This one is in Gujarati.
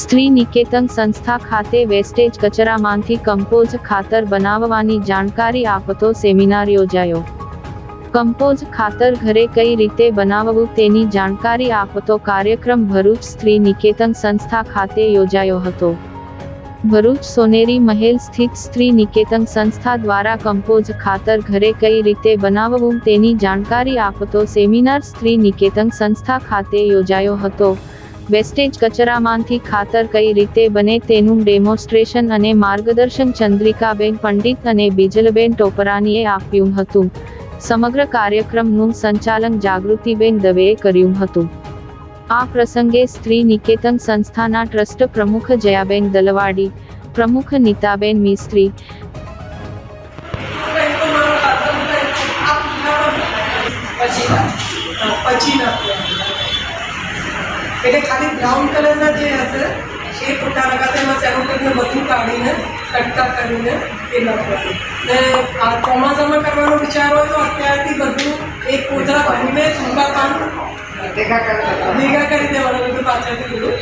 સ્ત્રી નિકેતન સંસ્થા ખાતે વેસ્ટેજ કચરામાંથી કમ્પોઝ ખાતર બનાવવાની જાણકારી આપતો સેમિનાર યોજાયો। કમ્પોઝ ખાતર ઘરે કઈ રીતે બનાવવું તેની જાણકારી આપતો કાર્યક્રમ ભરૂચ સ્ત્રી નિકેતન સંસ્થા ખાતે યોજાયો હતો। ભરૂચ સોનેરી મહેલ સ્થિત સ્ત્રી નિકેતન સંસ્થા દ્વારા કમ્પોઝ ખાતર ઘરે કઈ રીતે બનાવવું તેની જાણકારી આપતો સેમિનાર સ્ત્રી નિકેતન સંસ્થા ખાતે યોજાયો હતો। વેસ્ટેજ કચરામાંથી ખાતર કઈ રીતે બને તેનું ડેમોન્સ્ટ્રેશન અને માર્ગદર્શન ચંદ્રિકાબેન પંડિત અને બિજલબેન ટોપરાનીએ આપ્યું હતું। સમગ્ર કાર્યક્રમનું સંચાલન જાગૃતિબેન દવેએ કર્યું હતું। આ પ્રસંગે સ્ત્રી નિકેતન સંસ્થાના ટ્રસ્ટ પ્રમુખ જયાબેન દલવાડી, પ્રમુખ નીતાબેન મિસ્ત્રી, એટલે ખાલી બ્રાઉન કલરના જે હશે એ ફોટા લગાતા એમાં સેલોટેપને બધું કાઢીને કટકા કરીને એ નાખવાનું ને આ ચોમાસામાં કરવાનો વિચાર હોય તો અત્યારથી બધું એક કોથળા ભરીને સૂકા પાન ભેગા કરી દેવાનું બધું પાછળથી બધું